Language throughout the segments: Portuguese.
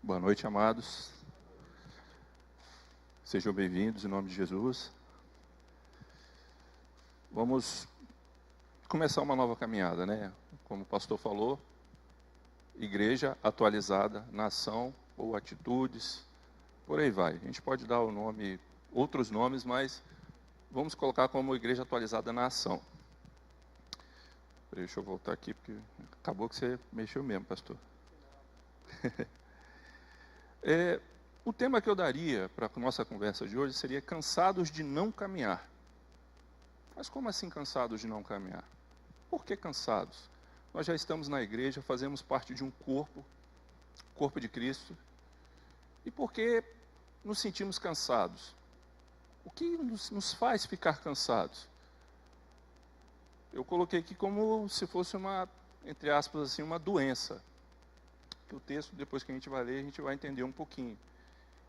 Boa noite, amados. Sejam bem-vindos em nome de Jesus. Vamos começar uma nova caminhada, né? Como o pastor falou, igreja atualizada, nação ou atitudes, por aí vai. A gente pode dar o nome, outros nomes, mas vamos colocar como igreja atualizada na ação. Deixa eu voltar aqui, porque acabou que você mexeu mesmo, pastor. O tema que eu daria para a nossa conversa de hoje seria cansados de não caminhar. Mas como assim cansados de não caminhar? Por que cansados? Nós já estamos na igreja, fazemos parte de um corpo de Cristo. E por que nos sentimos cansados? O que nos faz ficar cansados? Eu coloquei aqui como se fosse uma, entre aspas, assim, uma doença. Que o texto, depois que a gente vai ler, a gente vai entender um pouquinho.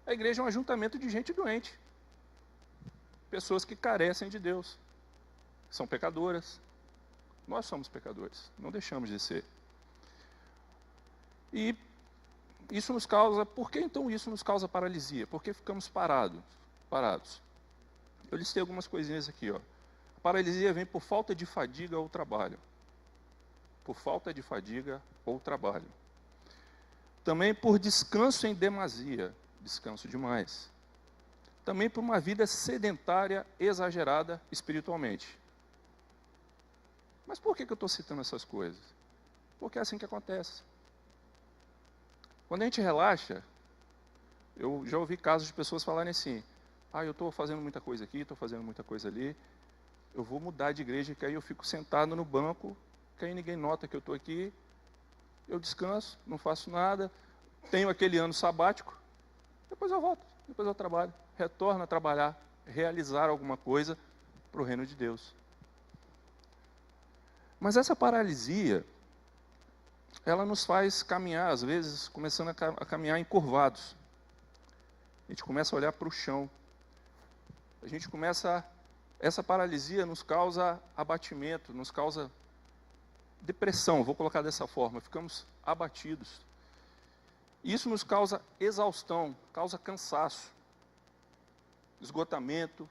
A igreja é um ajuntamento de gente doente. Pessoas que carecem de Deus. São pecadoras. Nós somos pecadores. Não deixamos de ser. E isso nos causa... Por que então isso nos causa paralisia? Porque ficamos parados. Eu listei algumas coisinhas aqui, ó. A paralisia vem por falta de fadiga ou trabalho. Por falta de fadiga ou trabalho. Também por descanso em demasia. Descanso demais. Também por uma vida sedentária, exagerada espiritualmente. Mas por que eu estou citando essas coisas? Porque é assim que acontece. Quando a gente relaxa, eu já ouvi casos de pessoas falarem assim, eu estou fazendo muita coisa aqui, estou fazendo muita coisa ali, eu vou mudar de igreja, que aí eu fico sentado no banco, que aí ninguém nota que eu estou aqui, eu descanso, não faço nada, tenho aquele ano sabático, depois eu volto, depois eu trabalho, retorno a trabalhar, realizar alguma coisa para o reino de Deus. Mas essa paralisia, ela nos faz caminhar, às vezes, começando a caminhar encurvados. A gente começa a olhar para o chão. Essa paralisia nos causa abatimento, nos causa depressão, vou colocar dessa forma, ficamos abatidos. Isso nos causa exaustão, causa cansaço, esgotamento,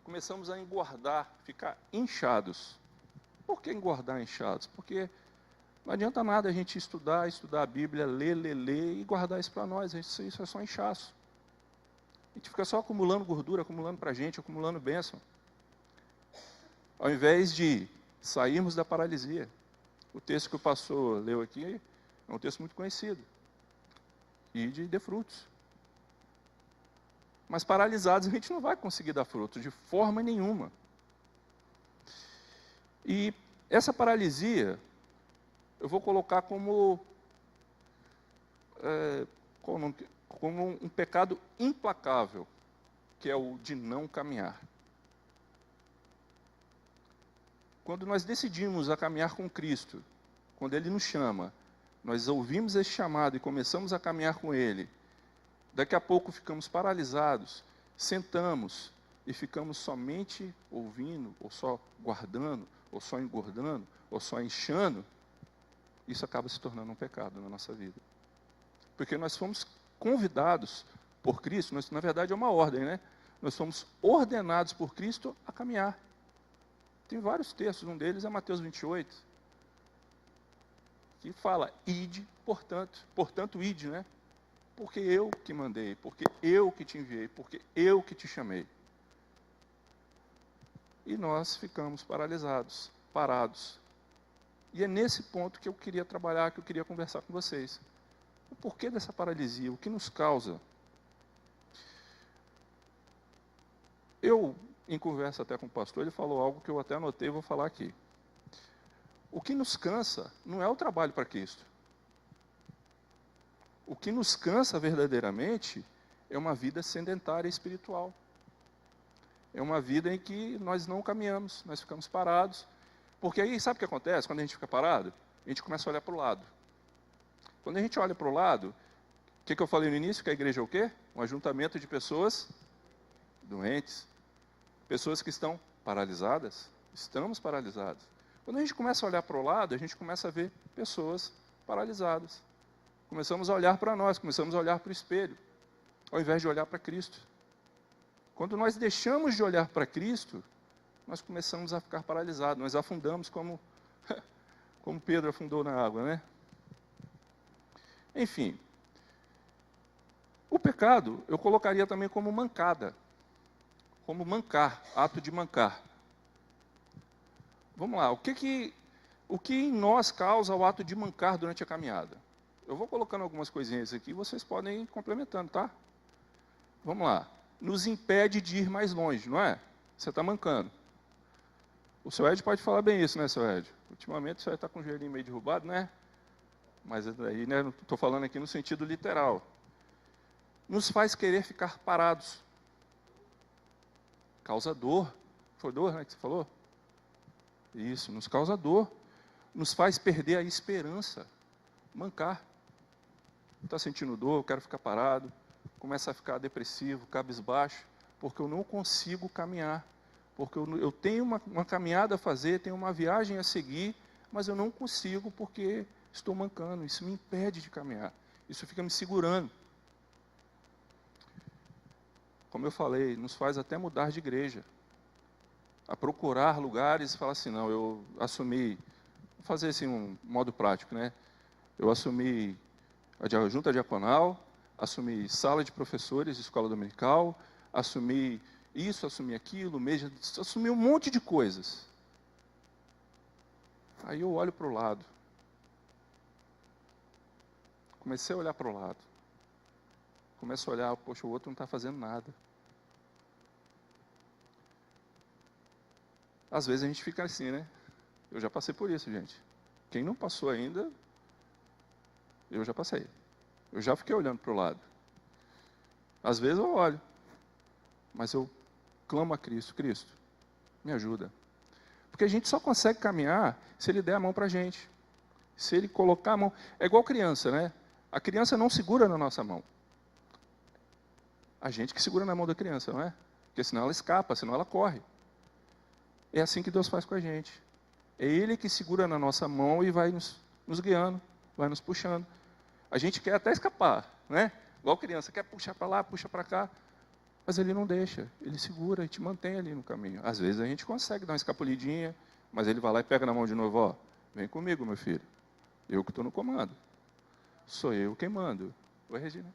começamos a engordar, ficar inchados. Por que engordar inchados? Porque não adianta nada a gente estudar a Bíblia, ler e guardar isso para nós, isso é só inchaço. A gente fica só acumulando gordura, acumulando para a gente, acumulando bênção. Ao invés de sairmos da paralisia. O texto que o pastor leu aqui é um texto muito conhecido. Ide e dê frutos. Mas paralisados a gente não vai conseguir dar frutos, de forma nenhuma. E essa paralisia, eu vou colocar como um pecado implacável, que é o de não caminhar. Quando nós decidimos a caminhar com Cristo, quando Ele nos chama, nós ouvimos esse chamado e começamos a caminhar com Ele, daqui a pouco ficamos paralisados, sentamos e ficamos somente ouvindo, ou só guardando, ou só engordando, ou só inchando, isso acaba se tornando um pecado na nossa vida. Porque nós fomos convidados por Cristo, na verdade é uma ordem, né? Nós fomos ordenados por Cristo a caminhar. Tem vários textos, um deles é Mateus 28, que fala, ide, portanto ide, né? Porque eu que mandei, porque eu que te enviei, porque eu que te chamei. E nós ficamos paralisados, parados. E é nesse ponto que eu queria trabalhar, que eu queria conversar com vocês. O porquê dessa paralisia, o que nos causa? Eu, em conversa até com o pastor, ele falou algo que eu até anotei e vou falar aqui. O que nos cansa não é o trabalho para Cristo. O que nos cansa verdadeiramente é uma vida sedentária espiritual. É uma vida em que nós não caminhamos, nós ficamos parados. Porque aí, sabe o que acontece quando a gente fica parado? A gente começa a olhar para o lado. Quando a gente olha para o lado, o que eu falei no início? Que a igreja é o quê? Um ajuntamento de pessoas doentes. Pessoas que estão paralisadas. Estamos paralisados. Quando a gente começa a olhar para o lado, a gente começa a ver pessoas paralisadas. Começamos a olhar para nós, começamos a olhar para o espelho, ao invés de olhar para Cristo. Quando nós deixamos de olhar para Cristo, nós começamos a ficar paralisados, nós afundamos como Pedro afundou na água, né? Enfim, o pecado eu colocaria também como mancada, como mancar, ato de mancar. Vamos lá, o que em nós causa o ato de mancar durante a caminhada? Eu vou colocando algumas coisinhas aqui, vocês podem ir complementando, tá? Vamos lá. Nos impede de ir mais longe, não é? Você está mancando. O seu Ed pode falar bem isso, né, seu Ed? Ultimamente o seu Ed está com o joelhinho meio derrubado, né? Mas aí, né, estou falando aqui no sentido literal. Nos faz querer ficar parados. Causa dor. Foi dor, né, que você falou? Isso, nos causa dor. Nos faz perder a esperança. Mancar. Está sentindo dor, eu quero ficar parado. Começa a ficar depressivo, cabisbaixo, porque eu não consigo caminhar. Porque eu tenho uma caminhada a fazer, tenho uma viagem a seguir, mas eu não consigo porque estou mancando. Isso me impede de caminhar. Isso fica me segurando. Como eu falei, nos faz até mudar de igreja. A procurar lugares e falar assim, não, eu assumi, vou fazer assim um modo prático, né? Eu assumi a junta diaconal, assumi sala de professores de escola dominical, assumi isso, assumi aquilo, assumi um monte de coisas. Aí eu olho para o lado. Comecei a olhar para o lado. Começo a olhar, poxa, o outro não está fazendo nada. Às vezes a gente fica assim, né? Eu já passei por isso, gente. Quem não passou ainda, eu já passei. Eu já fiquei olhando para o lado. Às vezes eu olho, mas eu clamo a Cristo, Cristo, me ajuda. Porque a gente só consegue caminhar se Ele der a mão para a gente. Se Ele colocar a mão. É igual criança, né? A criança não segura na nossa mão. A gente que segura na mão da criança, não é? Porque senão ela escapa, senão ela corre. É assim que Deus faz com a gente. É Ele que segura na nossa mão e vai nos guiando, vai nos puxando. A gente quer até escapar, né? Igual criança, quer puxar para lá, puxa para cá. Mas Ele não deixa, Ele segura e te mantém ali no caminho. Às vezes a gente consegue dar uma escapulidinha, mas Ele vai lá e pega na mão de novo, ó. Vem comigo, meu filho. Eu que estou no comando. Sou eu quem mando. Oi, Regina.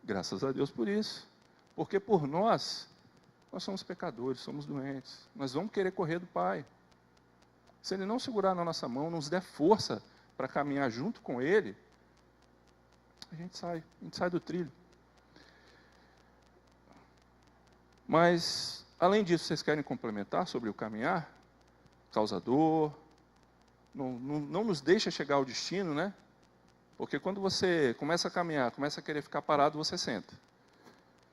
Graças a Deus por isso. Porque por nós somos pecadores, somos doentes. Nós vamos querer correr do Pai. Se Ele não segurar na nossa mão, nos der força para caminhar junto com Ele, a gente sai do trilho. Mas, além disso, vocês querem complementar sobre o caminhar? Causador, não nos deixa chegar ao destino, né? Porque quando você começa a caminhar, começa a querer ficar parado, você senta.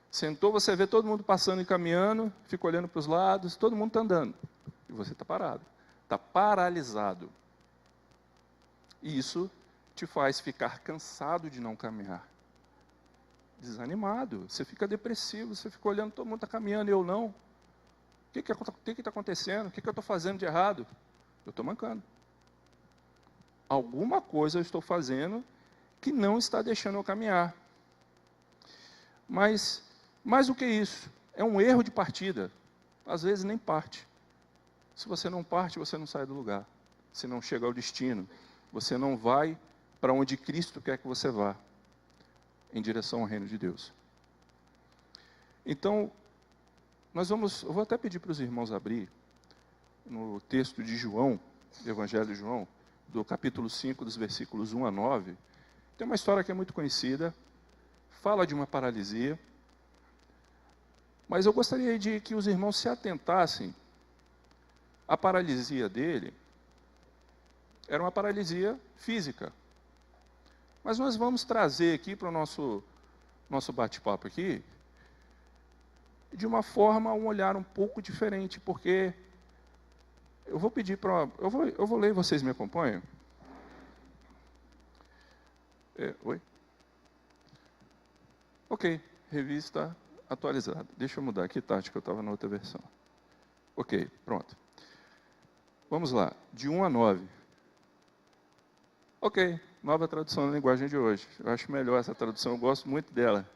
Sentou, você vê todo mundo passando e caminhando, fica olhando para os lados, todo mundo está andando. E você está parado. Está paralisado. E isso te faz ficar cansado de não caminhar. Desanimado. Você fica depressivo, você fica olhando, todo mundo está caminhando e eu não. O que está acontecendo? O que eu estou fazendo de errado? Eu estou mancando. Alguma coisa eu estou fazendo que não está deixando eu caminhar. Mas, mais do que isso, é um erro de partida. Às vezes nem parte. Se você não parte, você não sai do lugar. Você não chega ao destino. Você não vai para onde Cristo quer que você vá, em direção ao reino de Deus. Então, eu vou até pedir para os irmãos abrir no texto de João, do Evangelho de João, do capítulo 5, dos versículos 1 a 9. Tem uma história que é muito conhecida, fala de uma paralisia, mas eu gostaria de que os irmãos se atentassem. A paralisia dele era uma paralisia física. Mas nós vamos trazer aqui para o nosso bate-papo aqui, de uma forma, um olhar um pouco diferente, porque eu vou pedir para... Eu vou ler e vocês me acompanham? Oi? Ok, revista atualizada. Deixa eu mudar aqui, Tati, que eu estava na outra versão. Ok, pronto. Vamos lá, de 1 a 9. Ok, Nova tradução na linguagem de hoje. Eu acho melhor essa tradução, eu gosto muito dela.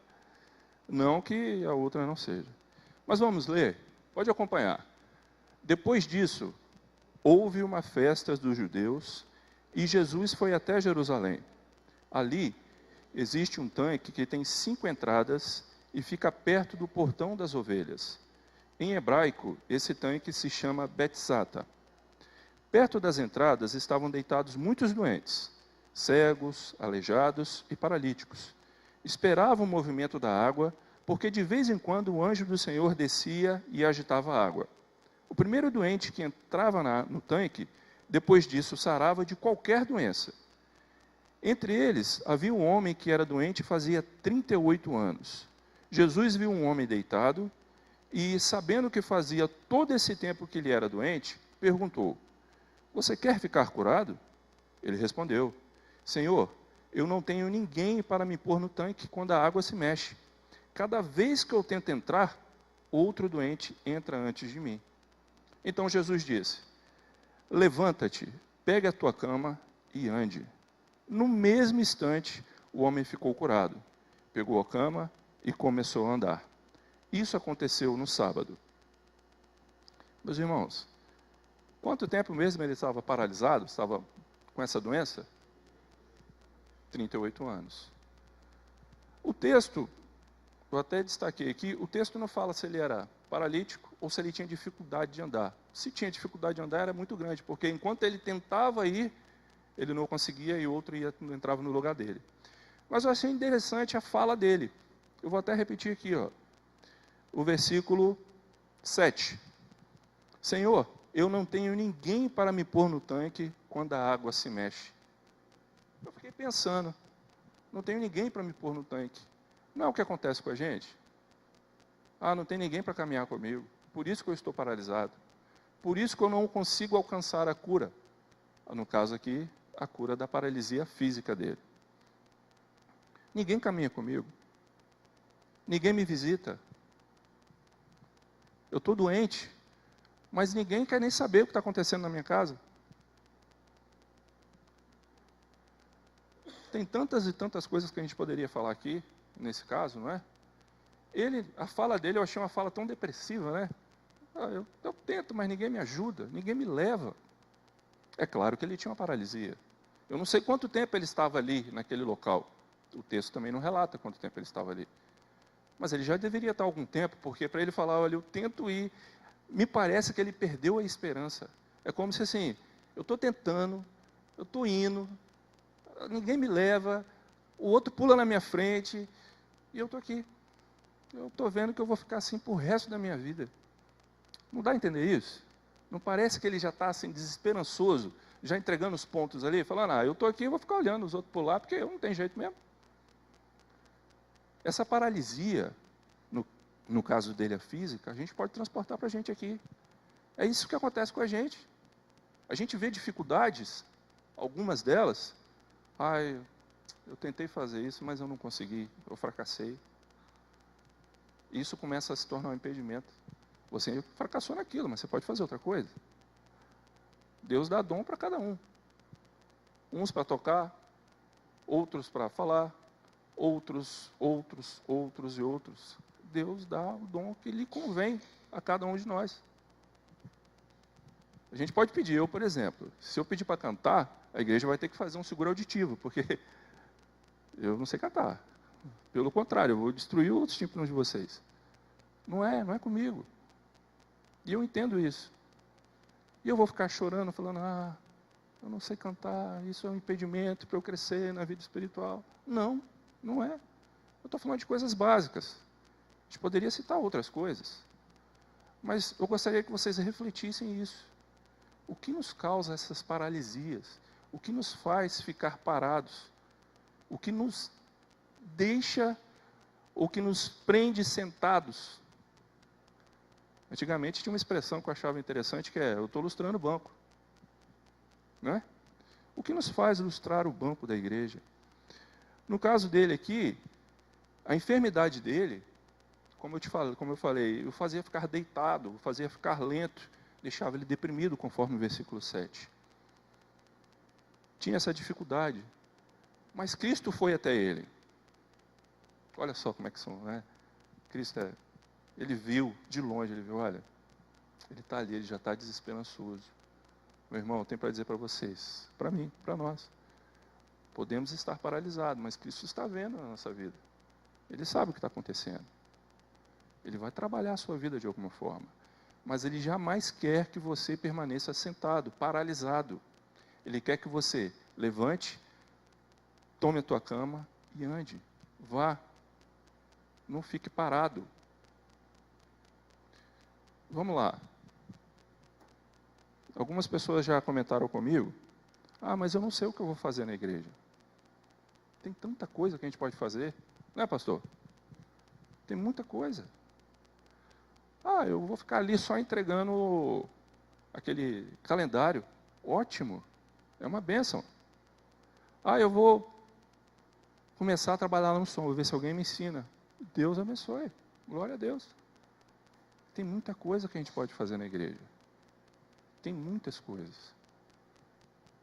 Não que a outra não seja. Mas vamos ler? Pode acompanhar. Depois disso, houve uma festa dos judeus e Jesus foi até Jerusalém. Ali existe um tanque que tem 5 entradas e fica perto do portão das ovelhas. Em hebraico, esse tanque se chama Betzata. Perto das entradas estavam deitados muitos doentes, cegos, aleijados e paralíticos. Esperavam o movimento da água, porque de vez em quando o anjo do Senhor descia e agitava a água. O primeiro doente que entrava no tanque, depois disso, sarava de qualquer doença. Entre eles, havia um homem que era doente fazia 38 anos. Jesus viu um homem deitado e, sabendo que fazia todo esse tempo que ele era doente, perguntou: "Você quer ficar curado?" Ele respondeu: "Senhor, eu não tenho ninguém para me pôr no tanque quando a água se mexe. Cada vez que eu tento entrar, outro doente entra antes de mim." Então Jesus disse: "Levanta-te, pegue a tua cama e ande." No mesmo instante, o homem ficou curado. Pegou a cama e começou a andar. Isso aconteceu no sábado. Meus irmãos, quanto tempo mesmo ele estava paralisado, estava com essa doença? 38 anos. O texto, eu até destaquei aqui, o texto não fala se ele era paralítico ou se ele tinha dificuldade de andar. Se tinha dificuldade de andar, era muito grande, porque enquanto ele tentava ir, ele não conseguia e outro entrava no lugar dele. Mas eu achei interessante a fala dele. Eu vou até repetir aqui, ó, o versículo 7. "Senhor, eu não tenho ninguém para me pôr no tanque quando a água se mexe." Eu fiquei pensando, não tenho ninguém para me pôr no tanque. Não é o que acontece com a gente? Ah, não tem ninguém para caminhar comigo, por isso que eu estou paralisado. Por isso que eu não consigo alcançar a cura. No caso aqui, a cura da paralisia física dele. Ninguém caminha comigo. Ninguém me visita. Eu estou doente, mas ninguém quer nem saber o que está acontecendo na minha casa. Tem tantas e tantas coisas que a gente poderia falar aqui, nesse caso, não é? A fala dele, eu achei uma fala tão depressiva, né? Eu tento, mas ninguém me ajuda, ninguém me leva. É claro que ele tinha uma paralisia. Eu não sei quanto tempo ele estava ali, naquele local. O texto também não relata quanto tempo ele estava ali. Mas ele já deveria estar há algum tempo, porque para ele falar, olha, eu tento ir, me parece que ele perdeu a esperança. É como se assim, eu estou tentando, eu estou indo, ninguém me leva, o outro pula na minha frente, e eu estou aqui. Eu estou vendo que eu vou ficar assim por resto da minha vida. Não dá a entender isso? Não parece que ele já está assim desesperançoso, já entregando os pontos ali, falando, eu estou aqui, eu vou ficar olhando os outros pular, porque eu não tenho jeito mesmo. Essa paralisia, no caso dele a física, a gente pode transportar para a gente aqui. É isso que acontece com a gente. A gente vê dificuldades, algumas delas, eu tentei fazer isso, mas eu não consegui, eu fracassei. Isso começa a se tornar um impedimento. Você fracassou naquilo, mas você pode fazer outra coisa. Deus dá dom para cada um. Uns para tocar, outros para falar, outros e outros. Deus dá o dom que lhe convém a cada um de nós. A gente pode pedir, eu, por exemplo, se eu pedir para cantar, a igreja vai ter que fazer um seguro auditivo, porque eu não sei cantar. Pelo contrário, eu vou destruir outros tímpanos de vocês. Não é comigo. E eu entendo isso. E eu vou ficar chorando, falando, eu não sei cantar, isso é um impedimento para eu crescer na vida espiritual. Não, não é. Eu estou falando de coisas básicas. A gente poderia citar outras coisas. Mas eu gostaria que vocês refletissem isso. O que nos causa essas paralisias? O que nos faz ficar parados? O que nos deixa, o que nos prende sentados? Antigamente tinha uma expressão que eu achava interessante, que eu estou lustrando o banco. Não é? O que nos faz lustrar o banco da igreja? No caso dele aqui, a enfermidade dele, como eu falei, o fazia ficar deitado, o fazia ficar lento, deixava ele deprimido, conforme o versículo 7. Tinha essa dificuldade. Mas Cristo foi até ele. Olha só como é que são, né? Cristo, ele viu de longe, ele viu, olha, ele está ali, ele já está desesperançoso. Meu irmão, eu tenho para dizer para vocês, para mim, para nós. Podemos estar paralisados, mas Cristo está vendo na nossa vida. Ele sabe o que está acontecendo. Ele vai trabalhar a sua vida de alguma forma. Mas Ele jamais quer que você permaneça sentado, paralisado. Ele quer que você levante, tome a tua cama e ande. Vá. Não fique parado. Vamos lá. Algumas pessoas já comentaram comigo, mas eu não sei o que eu vou fazer na igreja. Tem tanta coisa que a gente pode fazer, não é, pastor? Tem muita coisa. Eu vou ficar ali só entregando aquele calendário. Ótimo, é uma bênção. Eu vou começar a trabalhar no som, vou ver se alguém me ensina. Deus abençoe, glória a Deus. Tem muita coisa que a gente pode fazer na igreja. Tem muitas coisas.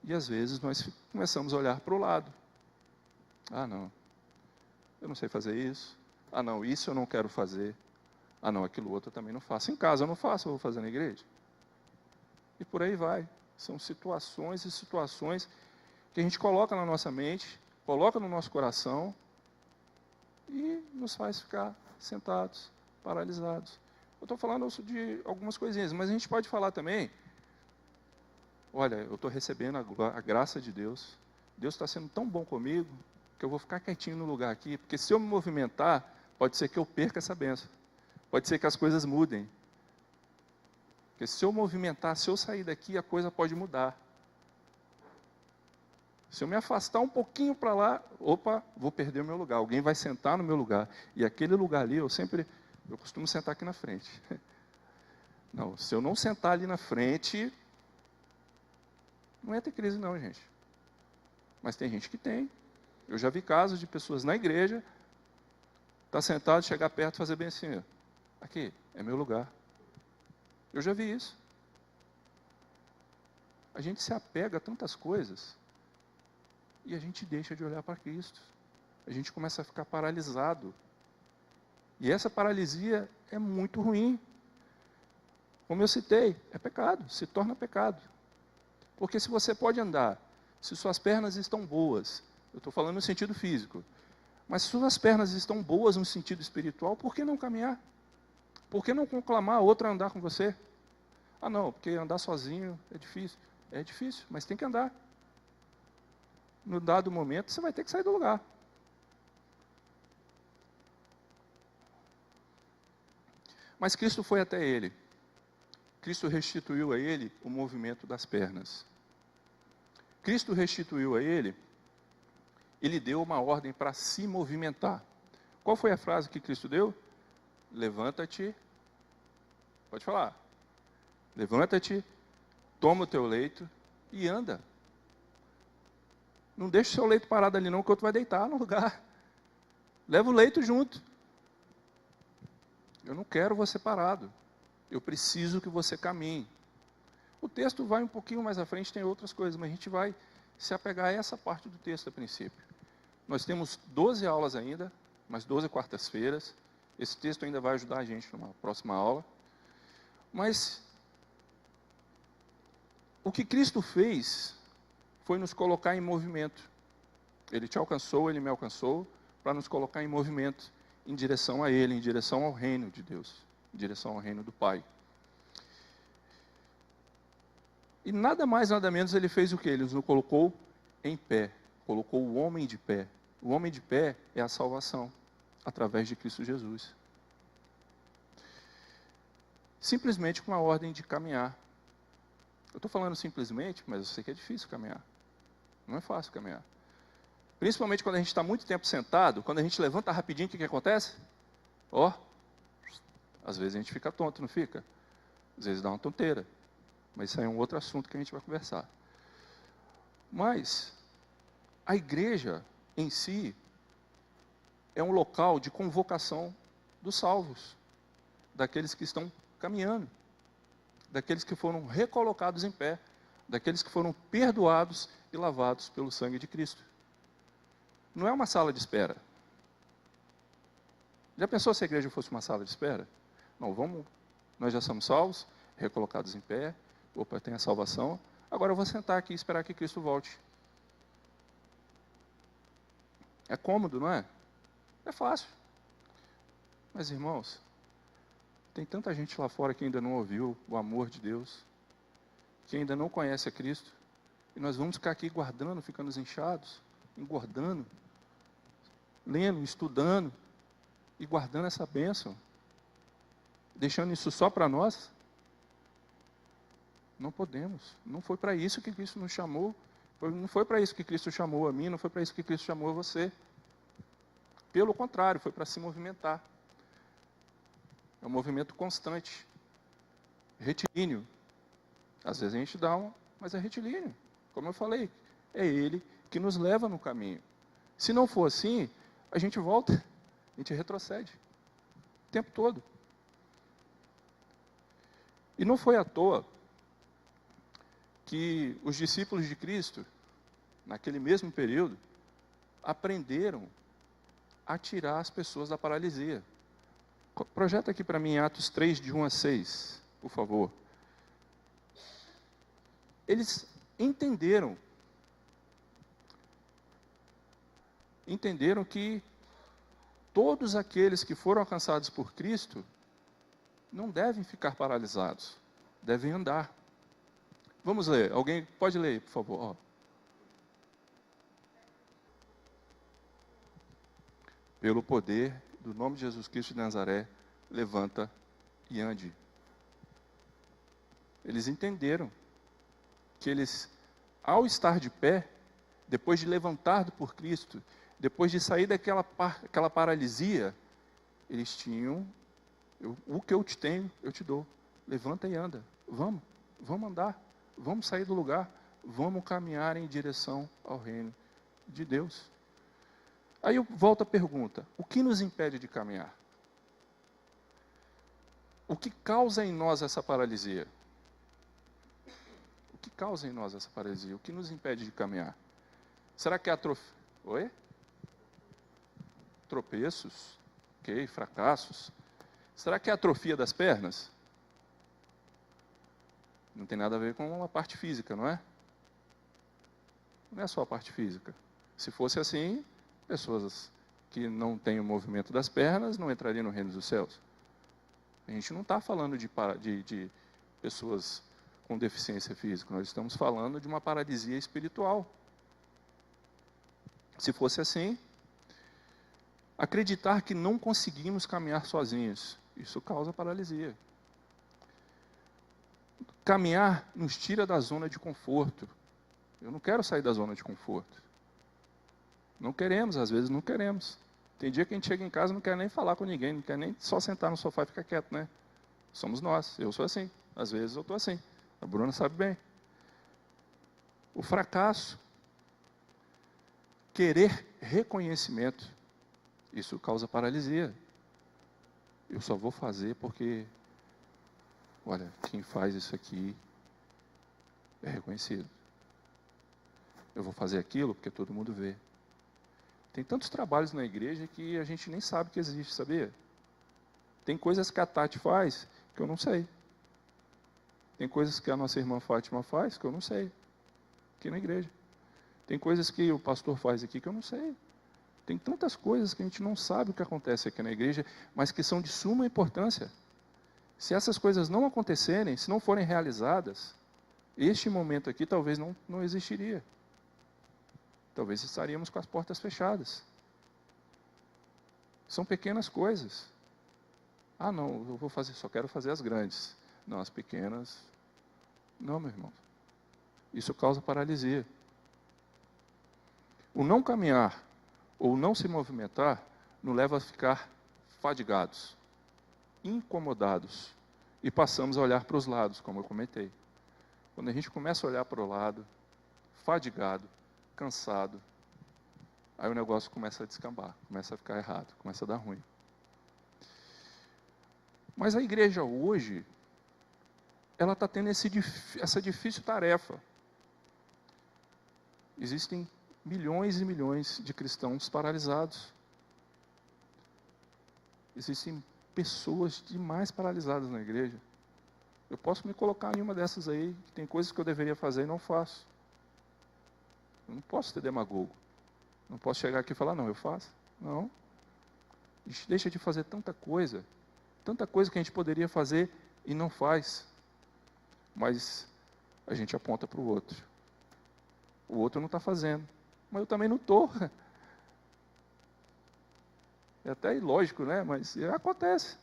E às vezes nós começamos a olhar para o lado. Não, eu não sei fazer isso. Não, isso eu não quero fazer. Não, aquilo outro eu também não faço. Em casa eu não faço, eu vou fazer na igreja. E por aí vai. São situações e situações que a gente coloca na nossa mente, coloca no nosso coração e nos faz ficar sentados, paralisados. Eu estou falando de algumas coisinhas, mas a gente pode falar também, olha, eu estou recebendo a graça de Deus, Deus está sendo tão bom comigo, que eu vou ficar quietinho no lugar aqui, porque se eu me movimentar, pode ser que eu perca essa bênção, pode ser que as coisas mudem, porque se eu movimentar, se eu sair daqui, a coisa pode mudar. Se eu me afastar um pouquinho para lá, vou perder o meu lugar, alguém vai sentar no meu lugar, e aquele lugar ali, eu costumo sentar aqui na frente. Não, se eu não sentar ali na frente, não é ter crise não, gente. Mas tem gente que tem. Eu já vi casos de pessoas na igreja, tá sentado, chegar perto e fazer bem assim, aqui, é meu lugar. Eu já vi isso. A gente se apega a tantas coisas, e a gente deixa de olhar para Cristo. A gente começa a ficar paralisado. E essa paralisia é muito ruim. Como eu citei, é pecado, se torna pecado. Porque se você pode andar, se suas pernas estão boas, eu estou falando no sentido físico, mas se suas pernas estão boas no sentido espiritual, por que não caminhar? Por que não conclamar outro a andar com você? Não, porque andar sozinho é difícil. É difícil, mas tem que andar. No dado momento, você vai ter que sair do lugar. Mas Cristo foi até ele. Cristo restituiu a ele o movimento das pernas. Cristo restituiu a ele, ele deu uma ordem para se movimentar. Qual foi a frase que Cristo deu? Levanta-te, pode falar. Levanta-te, toma o teu leito e anda. Não deixa o seu leito parado ali não, que o outro vai deitar no lugar. Leva o leito junto. Eu não quero você parado. Eu preciso que você caminhe. O texto vai um pouquinho mais à frente, tem outras coisas, mas a gente vai se apegar a essa parte do texto a princípio. Nós temos 12 aulas ainda, mais 12 quartas-feiras. Esse texto ainda vai ajudar a gente numa próxima aula. Mas o que Cristo fez foi nos colocar em movimento. Ele te alcançou, Ele me alcançou, para nos colocar em movimento, em direção a Ele, em direção ao reino de Deus, em direção ao reino do Pai. E nada mais, nada menos, Ele fez o que? Ele nos colocou em pé, colocou o homem de pé. O homem de pé é a salvação, através de Cristo Jesus. Simplesmente com a ordem de caminhar. Eu estou falando simplesmente, mas eu sei que é difícil caminhar. Não é fácil caminhar. Principalmente quando a gente está muito tempo sentado, quando a gente levanta rapidinho, o que acontece? Às vezes a gente fica tonto, não fica? Às vezes dá uma tonteira. Mas isso aí é um outro assunto que a gente vai conversar. Mas a igreja em si é um local de convocação dos salvos, daqueles que estão caminhando, daqueles que foram recolocados em pé, daqueles que foram perdoados e lavados pelo sangue de Cristo. não é uma sala de espera. Já pensou se a igreja fosse uma sala de espera? Não, nós já somos salvos, recolocados em pé, opa, tem a salvação, agora eu vou sentar aqui e esperar que Cristo volte. É cômodo, não é? É fácil. Mas, irmãos, tem tanta gente lá fora que ainda não ouviu o amor de Deus, que ainda não conhece a Cristo, e nós vamos ficar aqui guardando, ficando inchados, engordando, lendo, estudando, e guardando essa bênção, deixando isso só para nós? Não podemos. Não foi para isso que Cristo nos chamou. Não foi para isso que Cristo chamou a mim, não foi para isso que Cristo chamou a você. Pelo contrário, foi para se movimentar. É um movimento constante, retilíneo. Às vezes a gente dá mas é retilíneo. Como eu falei, é Ele que nos leva no caminho. Se não for assim, a gente volta, a gente retrocede o tempo todo. E não foi à toa que os discípulos de Cristo, naquele mesmo período, aprenderam a tirar as pessoas da paralisia. Projeta aqui para mim Atos 3, de 1 a 6, por favor. Eles entenderam que todos aqueles que foram alcançados por Cristo não devem ficar paralisados, devem andar. Vamos ler. Alguém pode ler, por favor. Ó. Pelo poder do nome de Jesus Cristo de Nazaré, levanta e ande. Eles entenderam que eles, ao estar de pé, depois de levantado por Cristo, depois de sair daquela paralisia, eles tinham, o que eu te tenho, eu te dou. Levanta e anda. Vamos andar. Vamos sair do lugar. Vamos caminhar em direção ao reino de Deus. Aí eu volto à pergunta: o que nos impede de caminhar? O que causa em nós essa paralisia? O que causa em nós essa paralisia? O que nos impede de caminhar? Será que é Oi? Tropeços? Ok, fracassos? Será que é atrofia das pernas? Não tem nada a ver com a parte física, não é? Não é só a parte física. Se fosse assim, pessoas que não têm o movimento das pernas não entrariam no reino dos céus. A gente não está falando de pessoas com deficiência física, nós estamos falando de uma paralisia espiritual. Se fosse assim, acreditar que não conseguimos caminhar sozinhos, isso causa paralisia. Caminhar nos tira da zona de conforto. Eu não quero sair da zona de conforto. Não queremos, às vezes não queremos. Tem dia que a gente chega em casa e não quer nem falar com ninguém, não quer nem só sentar no sofá e ficar quieto, né? Somos nós, eu sou assim. Às vezes eu estou assim. A Bruna sabe bem. O fracasso, querer reconhecimento, isso causa paralisia. Eu só vou fazer porque, olha, quem faz isso aqui é reconhecido. Eu vou fazer aquilo porque todo mundo vê. Tem tantos trabalhos na igreja que a gente nem sabe que existe, sabia? Tem coisas que a Tati faz que eu não sei. Tem coisas que a nossa irmã Fátima faz que eu não sei. Aqui na igreja. Tem coisas que o pastor faz aqui que eu não sei. Tem tantas coisas que a gente não sabe o que acontece aqui na igreja, mas que são de suma importância. Se essas coisas não acontecerem, se não forem realizadas, este momento aqui talvez não existiria. Talvez estaríamos com as portas fechadas. São pequenas coisas. Ah, não, eu vou fazer, só quero fazer as grandes. Não, as pequenas. Não, meu irmão. Isso causa paralisia. O não caminhar ou não se movimentar nos leva a ficar fadigados, incomodados e passamos a olhar para os lados, como eu comentei. Quando a gente começa a olhar para o lado, fadigado, cansado, aí o negócio começa a descambar, começa a ficar errado, começa a dar ruim. Mas a igreja hoje, ela está tendo essa difícil tarefa. Existem milhões e milhões de cristãos paralisados. Existem pessoas demais paralisadas na igreja. Eu posso me colocar em uma dessas aí, que tem coisas que eu deveria fazer e não faço. Eu não posso ser demagogo. Não posso chegar aqui e falar, não, eu faço. Não. A gente deixa de fazer tanta coisa que a gente poderia fazer e não faz. Mas a gente aponta para o outro. O outro não está fazendo, mas eu também não estou. É até ilógico, né? Mas acontece.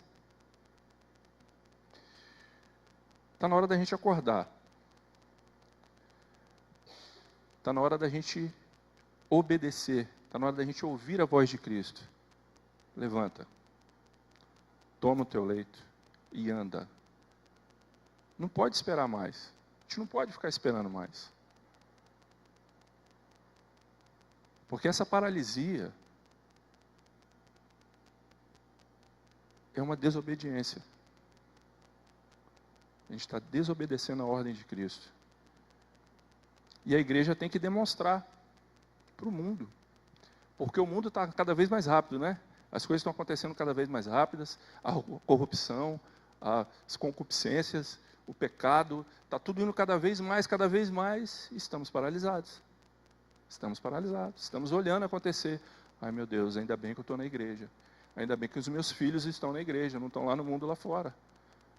Está na hora da gente acordar. Está na hora da gente obedecer. Está na hora da gente ouvir a voz de Cristo. Levanta. Toma o teu leito e anda. Não pode esperar mais. A gente não pode ficar esperando mais. Porque essa paralisia é uma desobediência. A gente está desobedecendo a ordem de Cristo. E a igreja tem que demonstrar para o mundo. Porque o mundo está cada vez mais rápido, né? As coisas estão acontecendo cada vez mais rápidas. A corrupção, as concupiscências, o pecado, está tudo indo cada vez mais, e estamos paralisados. Estamos paralisados, estamos olhando acontecer. Ai meu Deus, ainda bem que eu estou na igreja. Ainda bem que os meus filhos estão na igreja, não estão lá no mundo lá fora.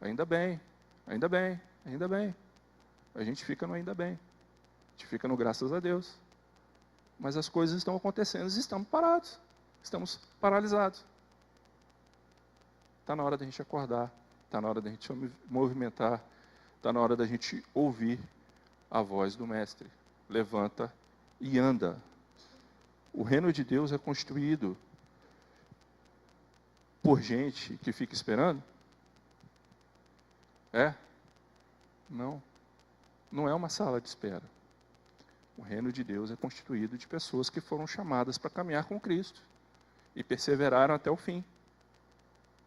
Ainda bem, ainda bem, ainda bem. A gente fica no ainda bem. A gente fica no graças a Deus. Mas as coisas estão acontecendo e estamos parados. Estamos paralisados. Está na hora da gente acordar. Está na hora da gente movimentar. Está na hora da gente ouvir a voz do Mestre. Levanta e anda. O reino de Deus é constituído por gente que fica esperando? É? Não. Não é uma sala de espera. O reino de Deus é constituído de pessoas que foram chamadas para caminhar com Cristo e perseveraram até o fim.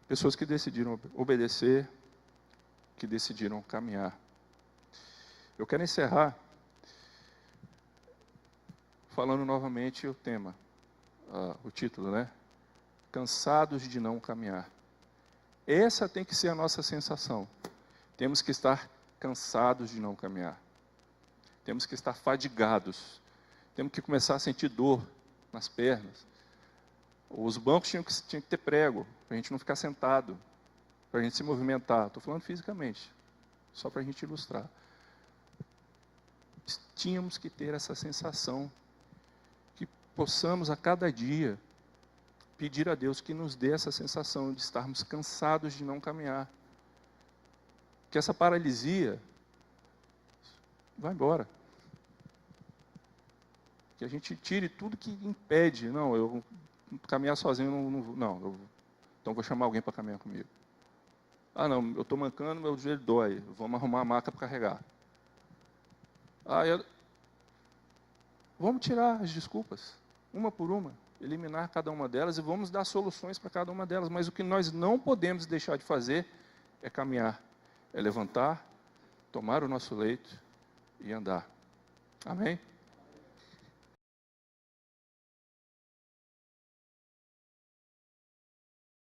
Pessoas que decidiram obedecer, que decidiram caminhar. Eu quero encerrar falando novamente o tema, o título, né? Cansados de não caminhar. Essa tem que ser a nossa sensação. Temos que estar cansados de não caminhar. Temos que estar fadigados. Temos que começar a sentir dor nas pernas. Os bancos tinham que ter prego, para a gente não ficar sentado, para a gente se movimentar. Estou falando fisicamente, só para a gente ilustrar. Tínhamos que ter essa sensação, que possamos a cada dia pedir a Deus que nos dê essa sensação de estarmos cansados de não caminhar. Que essa paralisia vá embora. Que a gente tire tudo que impede. Não, eu caminhar sozinho, então vou chamar alguém para caminhar comigo. Ah, não, eu estou mancando, meu joelho dói, vamos arrumar a maca para carregar. Vamos tirar as desculpas, uma por uma, eliminar cada uma delas e vamos dar soluções para cada uma delas. Mas o que nós não podemos deixar de fazer é caminhar, é levantar, tomar o nosso leito e andar. Amém?